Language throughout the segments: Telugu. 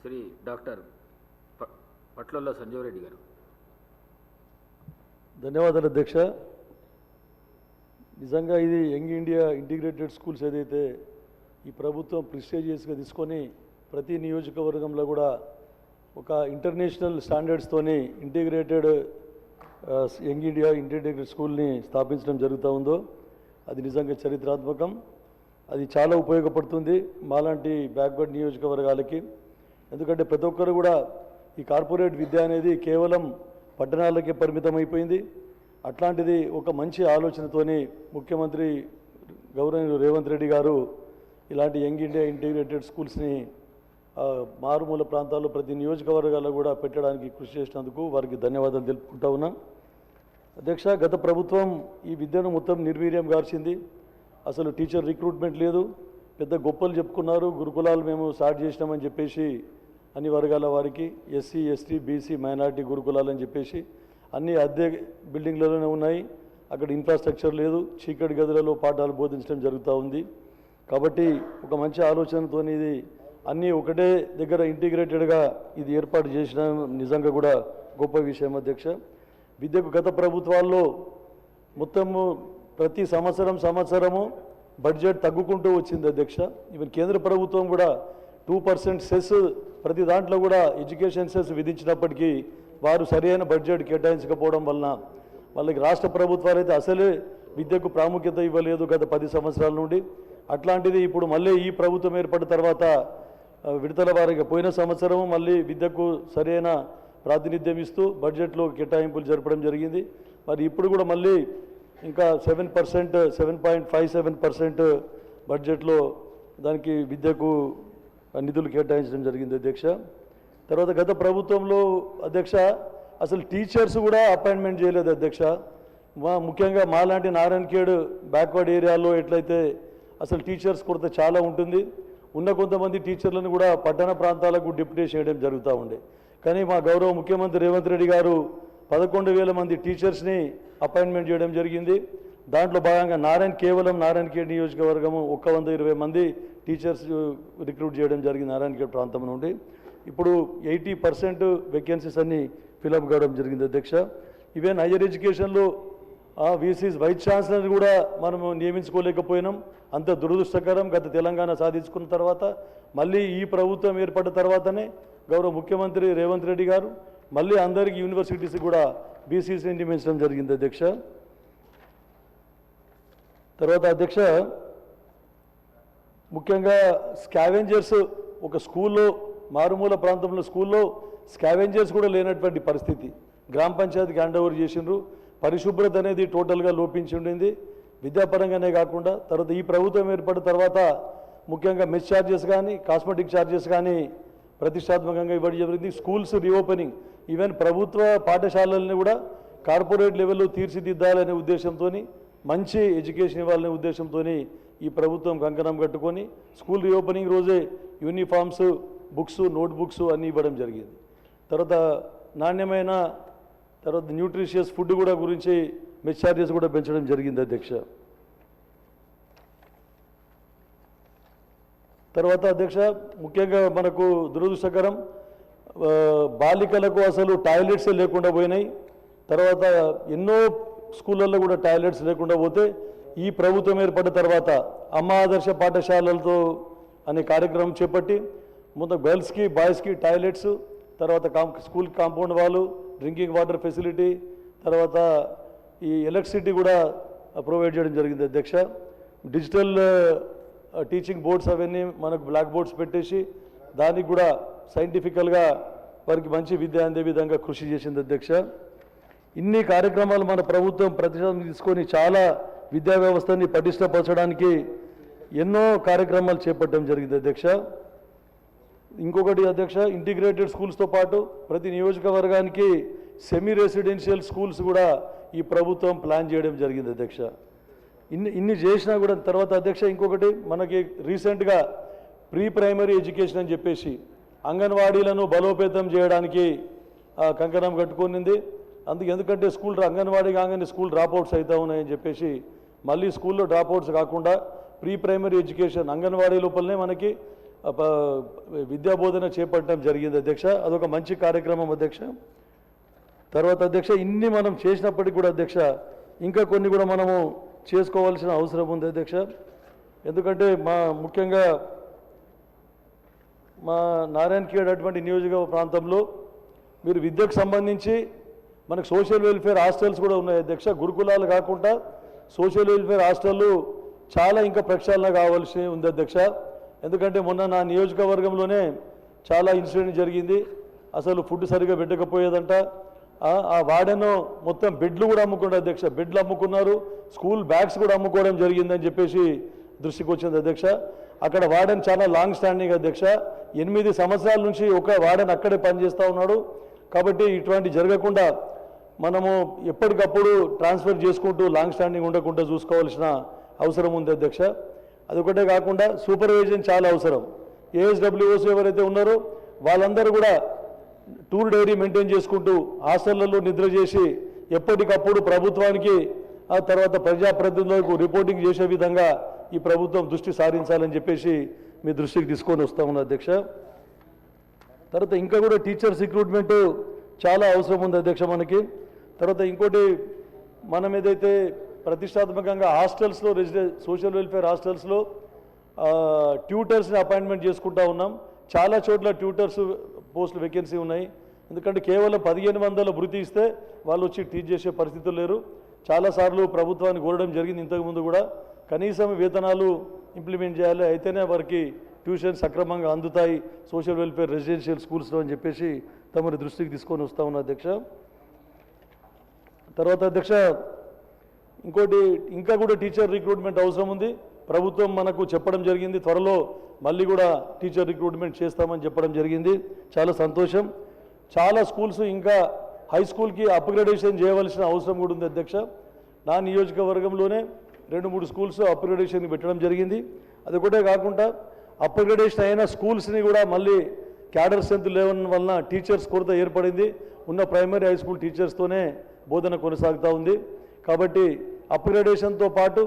శ్రీ డాక్టర్ పట్లొల్ల సంజీవ్ రెడ్డి గారు. ధన్యవాదాలు అధ్యక్ష. నిజంగా ఇది యంగ్ ఇండియా ఇంటిగ్రేటెడ్ స్కూల్స్ ఏదైతే ఈ ప్రభుత్వం ప్రెస్టీజియస్గా తీసుకొని ప్రతి నియోజకవర్గంలో కూడా ఒక ఇంటర్నేషనల్ స్టాండర్డ్స్తోని ఇంటిగ్రేటెడ్ యంగ్ ఇండియా ఇంటిగ్రేటెడ్ స్కూల్ని స్థాపించడం జరుగుతూ ఉందో అది నిజంగా చరిత్రాత్మకం. అది చాలా ఉపయోగపడుతుంది మాలాంటి బ్యాక్వర్డ్ నియోజకవర్గాలకి. ఎందుకంటే ప్రతి ఒక్కరు కూడా ఈ కార్పొరేట్ విద్య అనేది కేవలం పట్టణాలకే పరిమితం అయిపోయింది. అట్లాంటిది ఒక మంచి ఆలోచనతోని ముఖ్యమంత్రి గౌరవనీయులు రేవంత్ రెడ్డి గారు ఇలాంటి యంగ్ ఇండియా ఇంటిగ్రేటెడ్ స్కూల్స్ని మారుమూల ప్రాంతాల్లో ప్రతి నియోజకవర్గాల్లో కూడా పెట్టడానికి కృషి చేసినందుకు వారికి ధన్యవాదాలు తెలుపుకుంటా ఉన్నాం. అధ్యక్ష, గత ప్రభుత్వం ఈ విద్యను మొత్తం నిర్వీర్యం గార్చింది. అసలు టీచర్ రిక్రూట్మెంట్ లేదు. పెద్ద గొప్పలు చెప్పుకున్నారు, గురుకులాలు మేము స్టార్ట్ చేసినామని చెప్పేసి అన్ని వర్గాల వారికి ఎస్సీ ఎస్టీ బీసీ మైనార్టీ గురుకులాలు అని చెప్పేసి అన్ని అద్దె బిల్డింగ్లలోనే ఉన్నాయి. అక్కడ ఇన్ఫ్రాస్ట్రక్చర్ లేదు, చీకటి గదులలో పాఠాలు బోధించడం జరుగుతూ ఉంది. కాబట్టి ఒక మంచి ఆలోచనతో ఇది అన్నీ ఒకటే దగ్గర ఇంటిగ్రేటెడ్గా ఇది ఏర్పాటు చేసిన నిజంగా కూడా గొప్ప విషయం అధ్యక్ష. విద్యకు గత ప్రభుత్వాల్లో మొత్తము ప్రతి సంవత్సరము బడ్జెట్ తగ్గుకుంటూ వచ్చింది అధ్యక్ష. ఈవెన్ కేంద్ర ప్రభుత్వం కూడా 2% సెస్ ప్రతి దాంట్లో కూడా ఎడ్యుకేషన్ సెస్ విధించినప్పటికీ వారు సరైన బడ్జెట్ కేటాయించకపోవడం వలన వాళ్ళకి రాష్ట్ర ప్రభుత్వాలు అయితే అసలే విద్యకు ప్రాముఖ్యత ఇవ్వలేదు గత 10 సంవత్సరాల నుండి. అట్లాంటిది ఇప్పుడు మళ్ళీ ఈ ప్రభుత్వం ఏర్పడిన తర్వాత విడతల వారిగా పోయిన సంవత్సరం మళ్ళీ విద్యకు సరైన ప్రాతినిధ్యం ఇస్తూ బడ్జెట్లో కేటాయింపులు జరపడం జరిగింది. మరి ఇప్పుడు కూడా మళ్ళీ ఇంకా 7.57% బడ్జెట్లో దానికి విద్యకు నిధులు కేటాయించడం జరిగింది అధ్యక్ష. తర్వాత గత ప్రభుత్వంలో అధ్యక్ష అసలు టీచర్స్ కూడా అపాయింట్మెంట్ చేయలేదు అధ్యక్ష. ముఖ్యంగా మాలాంటి నారాయణఖేడ్ బ్యాక్వర్డ్ ఏరియాలో ఎట్లయితే అసలు టీచర్స్ కొరత చాలా ఉంటుంది. ఉన్న కొంతమంది టీచర్లను కూడా పట్టణ ప్రాంతాలకు డిప్యూటేషన్ చేయడం జరుగుతూ ఉండే. కానీ మా గౌరవ ముఖ్యమంత్రి రేవంత్ రెడ్డి గారు 11,000 మంది టీచర్స్ని అపాయింట్మెంట్ చేయడం జరిగింది. దాంట్లో భాగంగా కేవలం నారాయణఖేడ్ నియోజకవర్గము 120 మంది టీచర్స్ రిక్రూట్ చేయడం జరిగింది నారాయణఖేడ్ ప్రాంతం నుండి. ఇప్పుడు 80% వేకెన్సీస్ అన్ని ఫిలప్ కావడం జరిగింది అధ్యక్ష. ఈవెన్ హైయర్ ఎడ్యుకేషన్లో వీసీస్ వైస్ ఛాన్సలర్ని కూడా మనము నియమించుకోలేకపోయినాం. అంత దురదృష్టకరం. గత తెలంగాణ సాధించుకున్న తర్వాత మళ్ళీ ఈ ప్రభుత్వం ఏర్పడిన తర్వాతనే గౌరవ ముఖ్యమంత్రి రేవంత్ రెడ్డి గారు మళ్ళీ అందరికీ యూనివర్సిటీస్ కూడా బీసీసీని నియమించడం జరిగింది అధ్యక్ష. తర్వాత అధ్యక్ష ముఖ్యంగా స్కావెంజర్స్ ఒక స్కూల్లో మారుమూల ప్రాంతంలో స్కూల్లో స్కావెంజర్స్ కూడా లేనటువంటి పరిస్థితి. గ్రామ పంచాయతీకి హ్యాండ్ ఓవర్ చేసిండ్రు. పరిశుభ్రత అనేది టోటల్గా లోపించి ఉండింది విద్యాపరంగానే కాకుండా. తర్వాత ఈ ప్రభుత్వం ఏర్పడిన తర్వాత ముఖ్యంగా మెస్ ఛార్జెస్ కానీ కాస్మెటిక్ ఛార్జెస్ కానీ ప్రతిష్టాత్మకంగా ఇవ్వడం జరిగింది. స్కూల్స్ రీఓపెనింగ్ ఈవెన్ ప్రభుత్వ పాఠశాలల్ని కూడా కార్పొరేట్ లెవెల్లో తీర్చిదిద్దాలనే ఉద్దేశంతో మంచి ఎడ్యుకేషన్ ఇవ్వాలనే ఉద్దేశంతో ఈ ప్రభుత్వం కంకణం కట్టుకొని స్కూల్ రీఓపెనింగ్ రోజే యూనిఫామ్స్ బుక్స్ నోట్బుక్స్ అన్నీ ఇవ్వడం జరిగింది. తర్వాత నాణ్యమైన తర్వాత న్యూట్రిషియస్ ఫుడ్ కూడా గురించి మెస్ ఛార్జెస్ కూడా పెంచడం జరిగింది అధ్యక్ష. తర్వాత అధ్యక్ష ముఖ్యంగా మనకు దురదృష్టకరం బాలికలకు అసలు టాయిలెట్స్ లేకుండా పోయినాయి. తర్వాత ఎన్నో స్కూళ్ళల్లో కూడా టాయిలెట్స్ లేకుండా పోతే ఈ ప్రభుత్వం ఏర్పడిన తర్వాత అమ్మ ఆదర్శ పాఠశాలలతో అనే కార్యక్రమం చేపట్టి ముందు గర్ల్స్కి బాయ్స్కి టాయిలెట్స్, తర్వాత స్కూల్ కాంపౌండ్ వాళ్ళు, డ్రింకింగ్ వాటర్ ఫెసిలిటీ, తర్వాత ఈ ఎలక్ట్రిసిటీ కూడా ప్రొవైడ్ చేయడం జరిగింది అధ్యక్ష. డిజిటల్ టీచింగ్ బోర్డ్స్ అవన్నీ మనకు బ్లాక్ బోర్డ్స్ పెట్టేసి దానికి కూడా సైంటిఫికల్గా వారికి మంచి విద్య అందే విధంగా కృషి చేసింది అధ్యక్ష. ఇన్ని కార్యక్రమాలు మన ప్రభుత్వం ప్రతిష్టాత్మకంగా తీసుకొని చాలా విద్యా వ్యవస్థని పటిష్టపరచడానికి ఎన్నో కార్యక్రమాలు చేపట్టడం జరిగింది అధ్యక్ష. ఇంకొకటి అధ్యక్ష ఇంటిగ్రేటెడ్ స్కూల్స్తో పాటు ప్రతి నియోజకవర్గానికి సెమీ రెసిడెన్షియల్ స్కూల్స్ కూడా ఈ ప్రభుత్వం ప్లాన్ చేయడం జరిగింది అధ్యక్ష. ఇన్ని చేసినా కూడా తర్వాత అధ్యక్ష ఇంకొకటి మనకి రీసెంట్గా ప్రీ ప్రైమరీ ఎడ్యుకేషన్ అని చెప్పేసి అంగన్వాడీలను బలోపేతం చేయడానికి కంకణం కట్టుకునింది. ఎందుకంటే అంగన్వాడీ కాగానే స్కూల్ డ్రాప్అవుట్స్ అవుతా ఉన్నాయని చెప్పేసి మళ్ళీ స్కూల్లో డ్రాప్అవుట్స్ కాకుండా ప్రీ ప్రైమరీ ఎడ్యుకేషన్ అంగన్వాడీ లోపలనే మనకి విద్యాబోధన చేపట్టడం జరిగింది అధ్యక్ష. అదొక మంచి కార్యక్రమం అధ్యక్ష. తర్వాత అధ్యక్ష ఇన్ని మనం చేసినప్పటికీ కూడా అధ్యక్ష ఇంకా కొన్ని కూడా మనము చేసుకోవాల్సిన అవసరం ఉంది అధ్యక్ష. ఎందుకంటే ముఖ్యంగా మా నారాయణఖేడ్ అటువంటి నియోజకవర్గ ప్రాంతంలో మీరు విద్యకు సంబంధించి మనకు సోషల్ వెల్ఫేర్ హాస్టల్స్ కూడా ఉన్నాయి అధ్యక్ష. గురుకులాలు కాకుండా సోషల్ వెల్ఫేర్ హాస్టళ్ళు చాలా ఇంకా ప్రక్షాళన కావాల్సి ఉంది అధ్యక్ష. ఎందుకంటే మొన్న నా నియోజకవర్గంలోనే చాలా ఇన్సిడెంట్ జరిగింది. అసలు ఫుడ్ సరిగా పెట్టకపోయేదంట. ఆ వార్డెన్ మొత్తం బెడ్లు కూడా అమ్ముకున్నారు అధ్యక్ష. బెడ్లు అమ్ముకున్నారు, స్కూల్ బ్యాగ్స్ కూడా అమ్ముకోవడం జరిగిందని చెప్పేసి దృష్టికి వచ్చింది అధ్యక్ష. అక్కడ వార్డెన్ చాలా లాంగ్ స్టాండింగ్ అధ్యక్ష. 8 సంవత్సరాల నుంచి ఒక వార్డెన్ అక్కడే పనిచేస్తూ ఉన్నాడు. కాబట్టి ఇటువంటి జరగకుండా మనము ఎప్పటికప్పుడు ట్రాన్స్ఫర్ చేసుకుంటూ లాంగ్ స్టాండింగ్ ఉండకుండా చూసుకోవాల్సిన అవసరం ఉంది అధ్యక్ష. అదొకటే కాకుండా సూపర్విజన్ చాలా అవసరం. ఏఎస్డబ్ల్యూఓస్ ఎవరైతే ఉన్నారో వాళ్ళందరూ కూడా టూర్ డైరీ మెయింటైన్ చేసుకుంటూ హాస్టళ్లలో నిద్ర చేసి ఎప్పటికప్పుడు ప్రభుత్వానికి ఆ తర్వాత ప్రజాప్రతినిధులకు రిపోర్టింగ్ చేసే విధంగా ఈ ప్రభుత్వం దృష్టి సారించాలని చెప్పేసి మీ దృష్టికి తీసుకొని వస్తా ఉన్నా అధ్యక్ష. తర్వాత ఇంకా కూడా టీచర్స్ రిక్రూట్మెంట్ చాలా అవసరం ఉంది అధ్యక్ష మనకి. తర్వాత ఇంకోటి మనం ఏదైతే ప్రతిష్టాత్మకంగా హాస్టల్స్లో సోషల్ వెల్ఫేర్ హాస్టల్స్లో ట్యూటర్స్ని అపాయింట్మెంట్ చేసుకుంటా ఉన్నాం. చాలా చోట్ల ట్యూటర్స్ పోస్టులు వేకెన్సీ ఉన్నాయి. ఎందుకంటే కేవలం 1500 భృతి ఇస్తే వాళ్ళు వచ్చి టీచ్ చేసే పరిస్థితులు లేరు. చాలాసార్లు ప్రభుత్వాన్ని కోరడం జరిగింది ఇంతకుముందు కూడా. కనీసం వేతనాలు ఇంప్లిమెంట్ చేయాలి, అయితేనే వారికి ట్యూషన్ సక్రమంగా అందుతాయి సోషల్ వెల్ఫేర్ రెసిడెన్షియల్ స్కూల్స్లో అని చెప్పేసి తమరి దృష్టికి తీసుకొని వస్తా ఉన్నా అధ్యక్ష. తర్వాత అధ్యక్ష ఇంకోటి ఇంకా కూడా టీచర్ రిక్రూట్మెంట్ అవసరం ఉంది. ప్రభుత్వం మనకు చెప్పడం జరిగింది త్వరలో మళ్ళీ కూడా టీచర్ రిక్రూట్మెంట్ చేస్తామని చెప్పడం జరిగింది. చాలా సంతోషం. చాలా స్కూల్స్ ఇంకా హై స్కూల్కి అప్గ్రేడేషన్ చేయవలసిన అవసరం కూడా ఉంది అధ్యక్ష. నా నియోజకవర్గంలోనే 2-3 స్కూల్స్ అప్గ్రేడేషన్ పెట్టడం జరిగింది. అదొకటే కాకుండా అప్గ్రేడేషన్ అయిన స్కూల్స్ని కూడా మళ్ళీ క్యాడర్ స్ట్రెంత్ లేవడం వలన టీచర్స్ కొరత ఏర్పడింది. ఉన్న ప్రైమరీ హై స్కూల్ టీచర్స్తోనే బోధన కొనసాగుతూ ఉంది. కాబట్టి అప్గ్రేడేషన్తో పాటు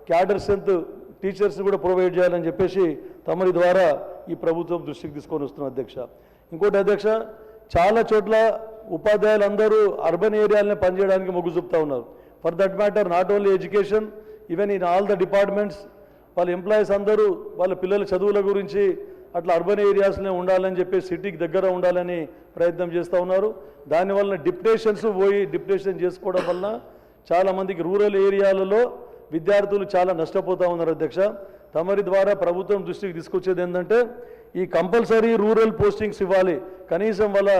క్యాడర్ స్ట్రెంత్ టీచర్స్ని కూడా ప్రొవైడ్ చేయాలని చెప్పేసి తమరి ద్వారా ఈ ప్రభుత్వం దృష్టికి తీసుకొని వస్తున్నాం అధ్యక్ష. ఇంకోటి అధ్యక్ష చాలా చోట్ల ఉపాధ్యాయులందరూ అర్బన్ ఏరియాలనే పనిచేయడానికి మొగ్గు చూపుతూ ఉన్నారు. For that matter not only education, even in all the departments వాళ్ళ ఎంప్లాయీస్ అందరూ వాళ్ళ పిల్లల చదువుల గురించి అట్లా అర్బన్ ఏరియాస్లో ఉండాలని చెప్పి సిటీకి దగ్గర ఉండాలని ప్రయత్నం చేస్తూ ఉన్నారు. దానివల్ల డిప్యుటేషన్ చేసుకోవడం వలన చాలామందికి రూరల్ ఏరియాలలో విద్యార్థులు చాలా నష్టపోతూ ఉన్నారు అధ్యక్ష. తమరి ద్వారా ప్రభుత్వం దృష్టికి తీసుకొచ్చేది ఏంటంటే ఈ కంపల్సరీ రూరల్ పోస్టింగ్స్ ఇవ్వాలి. కనీసం వాళ్ళ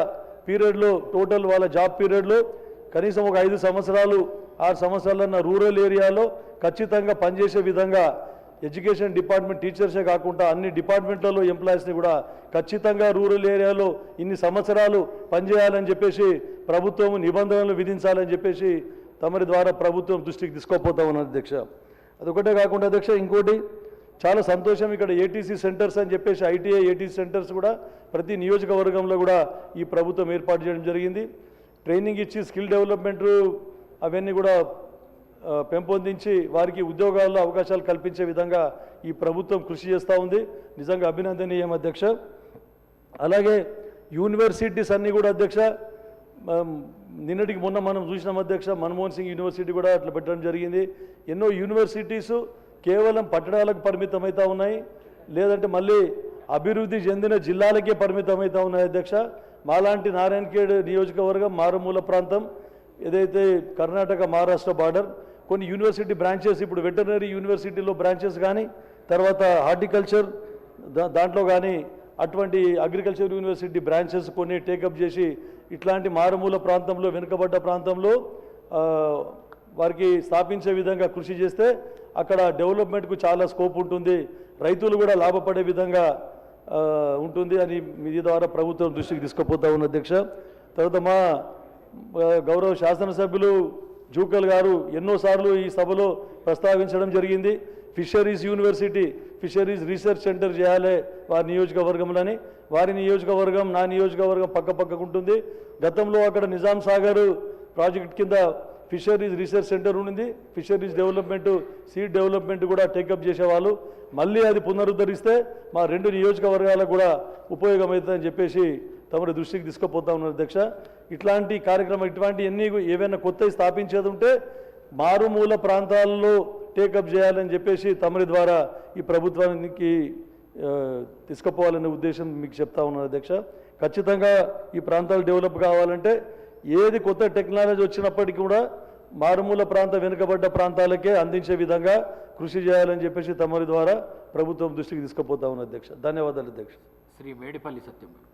పీరియడ్లో టోటల్ వాళ్ళ జాబ్ పీరియడ్లో కనీసం ఒక 5 సంవత్సరాలు 6 సంవత్సరాలన్న రూరల్ ఏరియాలో ఖచ్చితంగా పనిచేసే విధంగా ఎడ్యుకేషన్ డిపార్ట్మెంట్ టీచర్సే కాకుండా అన్ని డిపార్ట్మెంట్లలో ఎంప్లాయీస్ని కూడా ఖచ్చితంగా రూరల్ ఏరియాలో ఇన్ని సంవత్సరాలు పనిచేయాలని చెప్పేసి ప్రభుత్వం నిబంధనలు విధించాలని చెప్పేసి తమరి ద్వారా ప్రభుత్వం దృష్టికి తీసుకోపోతా ఉన్నది అధ్యక్ష. అదొకటే కాకుండా అధ్యక్ష ఇంకోటి చాలా సంతోషం, ఇక్కడ ఏటీసీ సెంటర్స్ అని చెప్పేసి ఐటీఐ ఏటీసీ సెంటర్స్ కూడా ప్రతి నియోజకవర్గంలో కూడా ఈ ప్రభుత్వం ఏర్పాటు చేయడం జరిగింది. ట్రైనింగ్ ఇచ్చి స్కిల్ డెవలప్మెంట్ అవన్నీ కూడా పెంపొందించి వారికి ఉద్యోగాల్లో అవకాశాలు కల్పించే విధంగా ఈ ప్రభుత్వం కృషి చేస్తూ ఉంది. నిజంగా అభినందనీయం అధ్యక్ష. అలాగే యూనివర్సిటీస్ అన్నీ కూడా అధ్యక్ష నిన్నటికి మొన్న మనం చూసినాం అధ్యక్ష, మన్మోహన్ సింగ్ యూనివర్సిటీ కూడా అట్లా పెట్టడం జరిగింది. ఎన్నో యూనివర్సిటీసు కేవలం పట్టణాలకు పరిమితమవుతూ ఉన్నాయి, లేదంటే మళ్ళీ అభివృద్ధి చెందిన జిల్లాలకే పరిమితమవుతూ ఉన్నాయి అధ్యక్ష. మాలాంటి నారాయణఖేడ్ నియోజకవర్గం మారుమూల ప్రాంతం, ఏదైతే కర్ణాటక మహారాష్ట్ర బార్డర్, కొన్ని యూనివర్సిటీ బ్రాంచెస్ ఇప్పుడు వెటర్నరీ యూనివర్సిటీలో బ్రాంచెస్ కానీ తర్వాత హార్టికల్చర్ దాంట్లో కానీ అటువంటి అగ్రికల్చర్ యూనివర్సిటీ బ్రాంచెస్ కొన్ని టేకప్ చేసి ఇట్లాంటి మారుమూల ప్రాంతంలో వెనుకబడ్డ ప్రాంతంలో వారికి స్థాపించే విధంగా కృషి చేస్తే అక్కడ డెవలప్మెంట్కు చాలా స్కోప్ ఉంటుంది, రైతులు కూడా లాభపడే విధంగా ఉంటుంది అని మీ ద్వారా ప్రభుత్వం దృష్టికి తీసుకుపోతా ఉన్న అధ్యక్ష. తర్వాత మా గౌరవ శాసనసభ్యులు జూకల్ గారు ఎన్నోసార్లు ఈ సభలో ప్రస్తావించడం జరిగింది. Fisheries university, fisheries research centre చేయాలి వారి నియోజకవర్గంలోని. వారి నియోజకవర్గం నా నియోజకవర్గం పక్కపక్కకు ఉంటుంది. గతంలో అక్కడ నిజాం సాగర్ ప్రాజెక్ట్ కింద ఫిషరీస్ రీసెర్చ్ సెంటర్ ఉండింది, ఫిషరీస్ డెవలప్మెంట్, సీడ్ డెవలప్మెంట్ కూడా టేకప్ చేసేవాళ్ళు. మళ్ళీ అది పునరుద్ధరిస్తే మా 2 నియోజకవర్గాలకు కూడా ఉపయోగమవుతుందని చెప్పేసి తమరి దృష్టికి తీసుకుపోతా ఉన్నారు అధ్యక్ష. ఇట్లాంటి కార్యక్రమం, ఇటువంటి ఏవైనా కొత్తవి స్థాపించేది ఉంటే మారుమూల ప్రాంతాల్లో టేకప్ చేయాలని చెప్పేసి తమరి ద్వారా ఈ ప్రభుత్వానికి తీసుకుపోవాలనే ఉద్దేశం మీకు చెప్తా ఉన్నాను అధ్యక్ష. ఖచ్చితంగా ఈ ప్రాంతాలు డెవలప్ కావాలంటే ఏది కొత్త టెక్నాలజీ వచ్చినప్పటికీ కూడా మారుమూల ప్రాంత వెనుకబడ్డ ప్రాంతాలకే అందించే విధంగా కృషి చేయాలని చెప్పేసి తమరి ద్వారా ప్రభుత్వం దృష్టికి తీసుకుపోతా ఉన్న అధ్యక్ష. ధన్యవాదాలు అధ్యక్ష. శ్రీ మేడిపల్లి సత్యం గారు.